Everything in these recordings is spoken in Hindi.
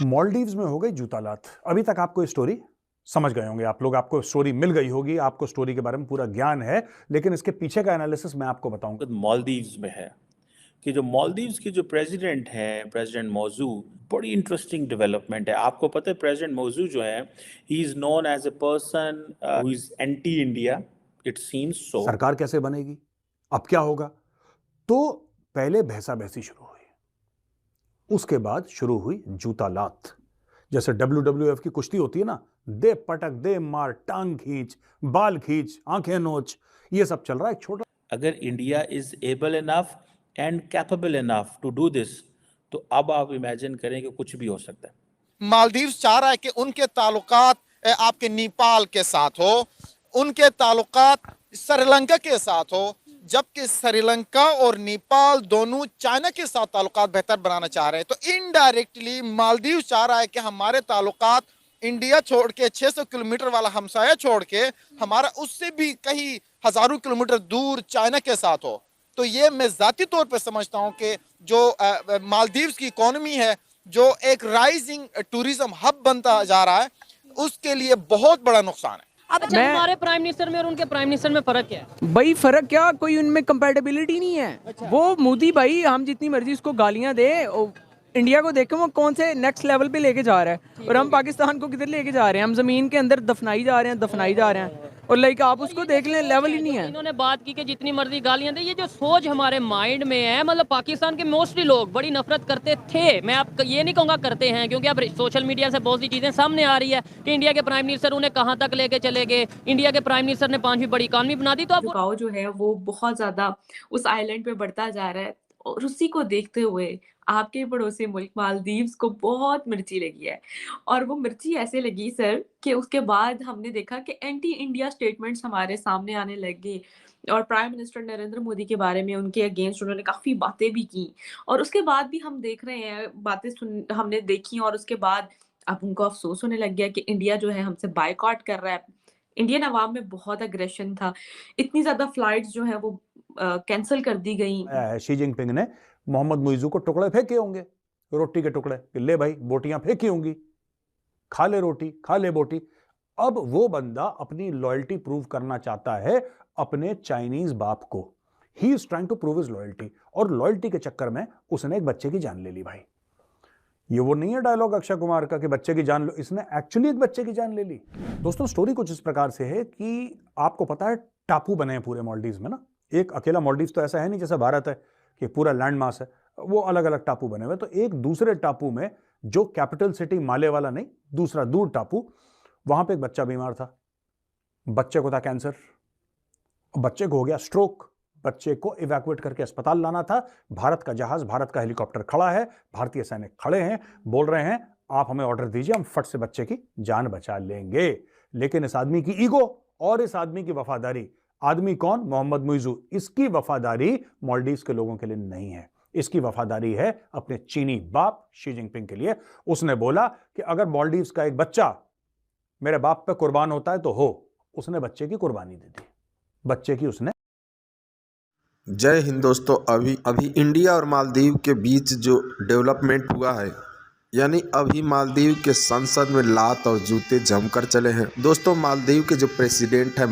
मालदीव्स में हो गई जूतालात। अभी तक आपको स्टोरी समझ गए होंगे आप लोग, आपको स्टोरी मिल गई होगी, आपको स्टोरी के बारे में पूरा ज्ञान है, लेकिन इसके पीछे का एनालिसिस मैं आपको बताऊंगा। मालदीव्स में है कि जो मालदीव्स के जो प्रेसिडेंट हैं, प्रेसिडेंट मौजू, बड़ी इंटरेस्टिंग डेवलपमेंट है। आपको पता है प्रेसिडेंट मौजू जो है, he is known as a person who is anti India, it seems so. सरकार कैसे बनेगी, अब क्या होगा? तो पहले भैंसा भैंसी शुरू हुई, उसके बाद शुरू हुई जूतालात। जैसे WWF की कुश्ती होती है ना, दे पटक दे मार, टांग खींच, बाल खींच, आंखें नोच, ये सब चल रहा है। एक छोटा अगर India is able enough and capable enough to do this, तो अब आप इमेजिन करें कि कुछ भी हो सकता है। मालदीव्स चाह रहा है कि उनके ताल्लुकात आपके नेपाल के साथ हो, उनके ताल्लुकात श्रीलंका के साथ हो, जबकि श्रीलंका और नेपाल दोनों चाइना के साथ ताल्लुकात बेहतर बनाना चाह रहे हैं। तो इनडायरेक्टली मालदीव चाह रहा है कि हमारे ताल्लुकात इंडिया छोड़ के 600 किलोमीटर वाला हमसाया छोड़ के हमारा उससे भी कहीं हजारों किलोमीटर दूर चाइना के साथ हो। तो ये मैं जाती तौर पर समझता हूं कि जो मालदीव्स की इकोनॉमी है, जो एक राइजिंग टूरिज्म हब बनता जा रहा है, उसके लिए बहुत बड़ा नुकसान है। अच्छा, हमारे प्राइम मिनिस्टर में और उनके प्राइम मिनिस्टर में फर्क क्या है? भाई फर्क क्या, कोई उनमें कंपैटिबिलिटी नहीं है। अच्छा। वो मोदी भाई हम जितनी मर्जी उसको गालियां दे, इंडिया को देखें वो कौन से नेक्स्ट लेवल पे लेके जा रहा है, और हम पाकिस्तान को किधर लेके जा रहे हैं? हम जमीन के अंदर दफनाई जा रहे हैं, दफनाई जा रहे हैं। और लाइक आप उसको देख लें, लेवल ही नहीं है। इन्होंने बात की कि जितनी मर्जी गालियां दे, ये जो सोच हमारे माइंड में है, मतलब पाकिस्तान के मोस्टली लोग बड़ी नफरत करते थे। मैं आप ये नहीं कहूँगा करते हैं, क्योंकि अब सोशल मीडिया से बहुत सी चीजें सामने आ रही है कि इंडिया के प्राइम मिनिस्टर उन्हें कहाँ तक लेके चले गए, इंडिया के प्राइम मिनिस्टर ने 5वीं बड़ी इकॉनमी बना दी। तो अब झुकाव जो है वो बहुत ज़्यादा उस आइलैंड पे बढ़ता जा रहा है, और उसी को देखते हुए आपके पड़ोसी मुल्क मालदीव्स को बहुत मिर्ची लगी है। और वो मिर्ची ऐसे लगी सर कि उसके बाद हमने देखा कि एंटी इंडिया स्टेटमेंट्स हमारे सामने आने लग गए, और प्राइम मिनिस्टर नरेंद्र मोदी के बारे में उनके अगेंस्ट उन्होंने काफ़ी बातें भी की। और उसके बाद भी हम देख रहे हैं, बातें सुन हमने देखी, और उसके बाद अब उनको अफ़सोस होने लग गया कि इंडिया जो है हमसे बायकॉट कर रहा है। इंडियन अवाम में बहुत एग्रेशन था, इतनी ज़्यादा फ्लाइट्स जो है वो कैंसल कर दी गई। शी जिनपिंग ने मोहम्मद मुइजू को टुकड़े फेंके होंगे, रोटी के टुकड़े, कि ले भाई बोटियां फेंकी होंगी, खा ले रोटी, खा ले बोटी। अब वो बंदा अपनी लॉयल्टी प्रूव करना चाहता है अपने चाइनीज बाप को। He is trying to prove his loyalty, और लॉयल्टी के चक्कर में उसने एक बच्चे की जान ले ली भाई। ये वो नहीं है डायलॉग अक्षय कुमार का कि बच्चे की जान लो, इसने एक्चुअली एक बच्चे की जान ले ली। दोस्तों स्टोरी कुछ इस प्रकार से है कि आपको पता है टापू बने हैं पूरे मालदीव्स में ना। एक अकेला मालदीव्स तो ऐसा है नहीं जैसे भारत है कि पूरा लैंड मास है, वो अलग अलग टापू बने हुए। तो एक दूसरे टापू में, जो कैपिटल सिटी माले वाला नहीं, दूसरा दूर टापू, वहां पे एक बच्चा बीमार था। बच्चे को था कैंसर, बच्चे को हो गया स्ट्रोक। बच्चे को इवैक्यूएट करके अस्पताल लाना था। भारत का जहाज, भारत का हेलीकॉप्टर खड़ा है, भारतीय सैनिक खड़े हैं, बोल रहे हैं आप हमें ऑर्डर दीजिए, हम फट से बच्चे की जान बचा लेंगे। लेकिन इस आदमी की ईगो और इस आदमी की वफादारी, आदमी कौन? मोहम्मद मुइजू, इसकी वफादारी मालदीव्स के लोगों के लिए नहीं है, इसकी वफादारी है अपने चीनी बाप शी जिनपिंग के लिए। उसने बोला कि अगर मालदीव्स का एक बच्चा मेरे बाप पे कुर्बान होता है तो हो। उसने बच्चे की कुर्बानी दे दी, बच्चे की उसने। जय हिंद दोस्तों। अभी इंडिया और मालदीव के बीच जो डेवलपमेंट हुआ है, यानी अभी मालदीव के संसद में लात और जूते जमकर चले हैं। दोस्तों मालदीव के जो प्रेसिडेंट है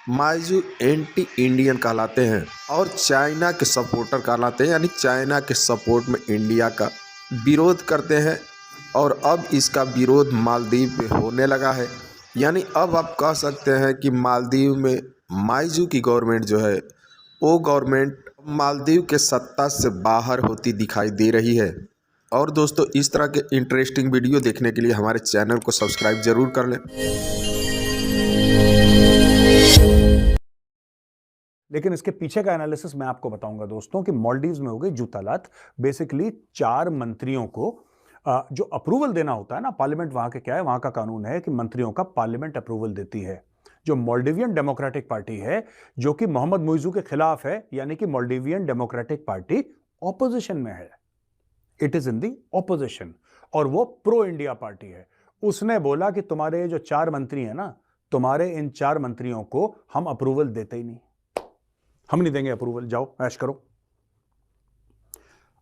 माइजू एंटी इंडियन कहलाते हैं और चाइना के सपोर्टर कहलाते हैं, यानी चाइना के सपोर्ट में इंडिया का विरोध करते हैं। और अब इसका विरोध मालदीव पे होने लगा है, यानी अब आप कह सकते हैं कि मालदीव में माइजू की गवर्नमेंट जो है वो गवर्नमेंट मालदीव के सत्ता से बाहर होती दिखाई दे रही है। और दोस्तों इस तरह के इंटरेस्टिंग वीडियो देखने के लिए हमारे चैनल को सब्सक्राइब जरूर कर लें। लेकिन इसके पीछे का एनालिसिस मैं आपको बताऊंगा दोस्तों कि मालदीव्स में हो गई जूतालात। बेसिकली 4 मंत्रियों को जो अप्रूवल देना होता है ना, पार्लियामेंट वहां के क्या है, वहां का कानून है कि मंत्रियों का पार्लियामेंट अप्रूवल देती है। जो मालदीवियन डेमोक्रेटिक पार्टी है, जो कि मोहम्मद मुइजू के खिलाफ है, यानी कि मालदीवियन डेमोक्रेटिक पार्टी ऑपोजिशन में है, it is in the opposition, और वो प्रो इंडिया पार्टी है। उसने बोला कि तुम्हारे जो 4 मंत्री हैं ना, तुम्हारे इन 4 मंत्रियों को हम अप्रूवल देते ही नहीं, हम नहीं देंगे अप्रूवल, जाओ ऐश करो।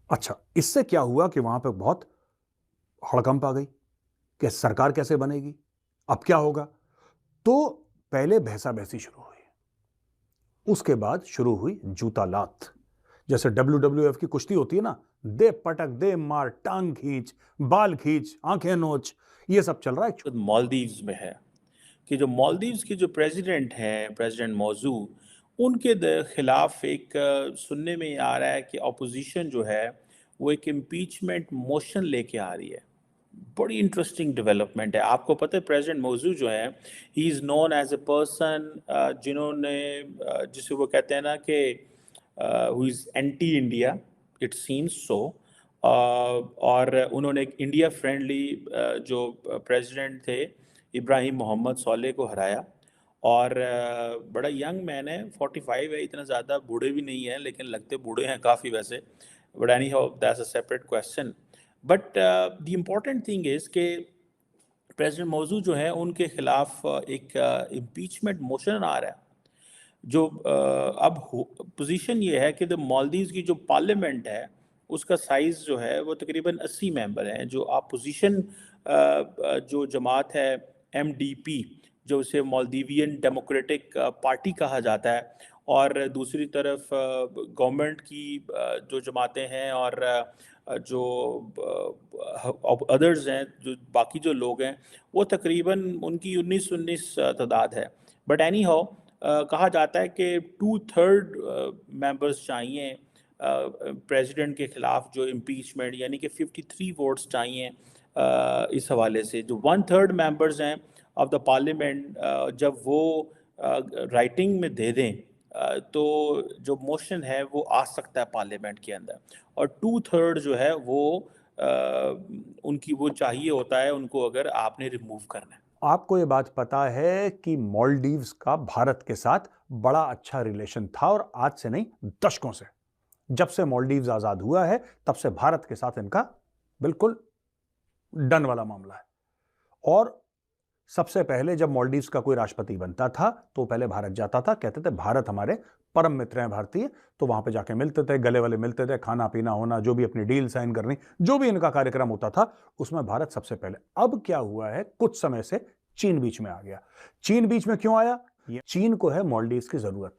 अच्छा, इससे क्या हुआ कि वहां पे बहुत हड़कंप आ गई कि सरकार कैसे बनेगी, अब क्या होगा। तो पहले भैंसा भैंसी शुरू हुई, उसके बाद शुरू हुई जूता लात। जैसे WWF की कुश्ती होती है ना, दे पटक दे मार, टांग खींच, बाल खींच, आंखें नोच, ये सब चल रहा है। तो मालदीव्स में है कि जो मालदीव्स के जो प्रेसिडेंट हैं, प्रेसिडेंट मौजू, उनके खिलाफ एक सुनने में आ रहा है कि अपोजिशन जो है वो एक इम्पीचमेंट मोशन लेके आ रही है। बड़ी इंटरेस्टिंग डेवलपमेंट है। आपको पता है प्रेसिडेंट मौजू जो है, he is known as a person जिन्होंने जिसे वो कहते हैं ना कि who is anti India, it seems so. और उन्होंने एक इंडिया फ्रेंडली जो प्रेसिडेंट थे इब्राहिम मोहम्मद सोलेह को हराया। और बड़ा यंग मैन है, 45 है, इतना ज़्यादा बूढ़े भी नहीं है, लेकिन लगते बूढ़े हैं काफ़ी वैसे। But any how that's a separate question. But the important thing is कि प्रेसिडेंट मौजू जो है उनके खिलाफ एक इम्पीचमेंट मोशन आ रहा है। जो अब पोजीशन ये है कि द मालदीव्स की जो पार्लियामेंट है उसका साइज़ जो है वो तकरीबन 80 मेंबर हैं। जो अपोजिशन जो जमात है MDP, जो उसे मालदीवियन डेमोक्रेटिक पार्टी कहा जाता है, और दूसरी तरफ गवर्नमेंट की जो जमातें हैं और जो अदर्स हैं, जो बाकी जो लोग हैं, वो तकरीबन उनकी 19 तादाद है। बट एनी हाउ कहा जाता है कि 2/3 मेंबर्स चाहिए प्रेसिडेंट के खिलाफ जो इम्पीचमेंट, यानी कि 53 वोट्स चाहिए। इस हवाले से जो 1/3 मेंबर्स हैं ऑफ द पार्लियामेंट, जब वो राइटिंग में दे दें तो जो मोशन है वो आ सकता है पार्लियामेंट के अंदर, और 2/3 जो है वो उनकी वो चाहिए होता है उनको, अगर आपने रिमूव करना है। आपको ये बात पता है कि मालदीव्स का भारत के साथ बड़ा अच्छा रिलेशन था, और आज से नहीं, दशकों से। जब से मालदीव्स आजाद हुआ है तब से भारत के साथ इनका बिल्कुल डन वाला मामला है। और सबसे पहले जब मालदीव्स का कोई राष्ट्रपति बनता था तो पहले भारत जाता था, कहते थे भारत हमारे परम मित्र हैं भारतीय, तो वहां पे जाके मिलते थे, गले वाले मिलते थे, खाना पीना होना, जो भी अपनी डील साइन करनी, जो भी इनका कार्यक्रम होता था उसमें भारत सबसे पहले। अब क्या हुआ है, कुछ समय से चीन बीच में आ गया। चीन बीच में क्यों आया? चीन को है मालदीव्स की जरूरत,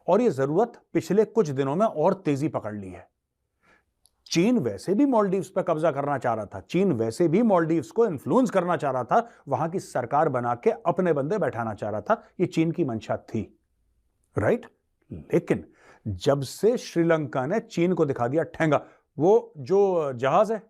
और यह जरूरत पिछले कुछ दिनों में और तेजी पकड़ ली है। चीन वैसे भी मालदीव्स पर कब्जा करना चाह रहा था, चीन वैसे भी मालदीव्स को इन्फ्लुएंस करना चाह रहा था, वहां की सरकार बना के अपने बंदे बैठाना चाह रहा था, यह चीन की मंशा थी, राइट। लेकिन जब से श्रीलंका ने चीन को दिखा दिया ठेंगा, वो जो जहाज है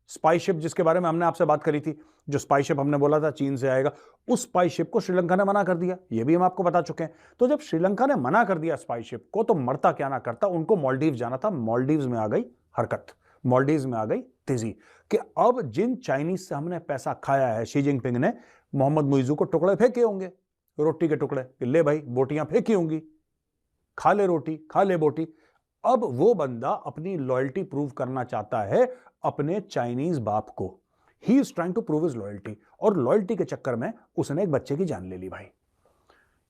स्पाई शिप जिसके बारे में हमने आपसे बात करी थी, जो स्पाई शिप हमने बोला था चीन से आएगा, उस स्पाई शिप को श्रीलंका ने मना कर दिया, यह भी हम आपको बता चुके हैं। तो जब श्रीलंका ने मना कर दिया स्पाई शिप को, तो मरता क्या ना करता, उनको मालदीव जाना था। मालदीव्स में आ गई हरकत, मालदीव्स में आ गई तेजी, कि अब जिन चाइनीज से हमने पैसा खाया है, शी जिनपिंग ने मोहम्मद मुइजू को टुकड़े फेंके होंगे, रोटी के टुकड़े, कि ले भाई बोटियां फेंकी होंगी, खा ले रोटी, खा ले बोटी। अब वो बंदा अपनी लॉयल्टी प्रूव करना चाहता है अपने चाइनीज बाप को। He is trying to prove his loyalty, और लॉयल्टी के चक्कर में उसने एक बच्चे की जान ले ली भाई।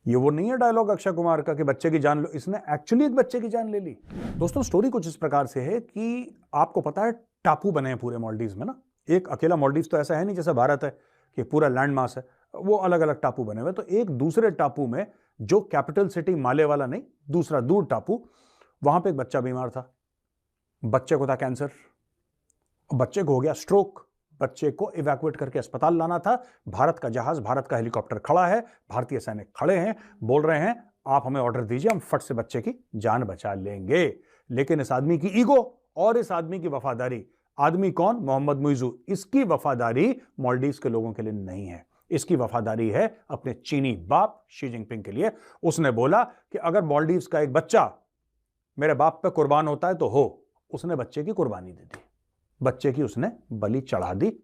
ये वो नहीं है डायलॉग अक्षय कुमार का कि बच्चे की जान लो, इसने एक्चुअली एक बच्चे की जान ले ली। दोस्तों स्टोरी कुछ इस प्रकार से है कि आपको पता है टापू बने हैं पूरे मालदीव्स में ना, एक अकेला मालदीव्स तो ऐसा है नहीं जैसे भारत है कि पूरा लैंड मास है, वो अलग अलग टापू बने हुए। तो एक दूसरे टापू में, जो कैपिटल सिटी माले वाला नहीं, दूसरा दूर टापू, वहां पे एक बच्चा बीमार था, बच्चे को था कैंसर, बच्चे को हो गया स्ट्रोक, बच्चे को इवैक्यूएट करके अस्पताल लाना था। भारत का जहाज, भारत का हेलीकॉप्टर खड़ा है, भारतीय सैनिक खड़े हैं, बोल रहे हैं आप हमें ऑर्डर दीजिए, हम फट से बच्चे की जान बचा लेंगे। लेकिन इस आदमी की ईगो और इस आदमी की वफादारी, आदमी कौन? मोहम्मद मुइजू, इसकी वफादारी मालदीव्स के लोगों के लिए नहीं है, इसकी वफादारी है अपने चीनी बाप शी जिनपिंग के लिए। उसने बोला कि अगर मालदीव्स का एक बच्चा मेरे बाप पे कुर्बान होता है तो हो, उसने बच्चे की कुर्बानी दे दी, बच्चे की उसने बलि चढ़ा दी।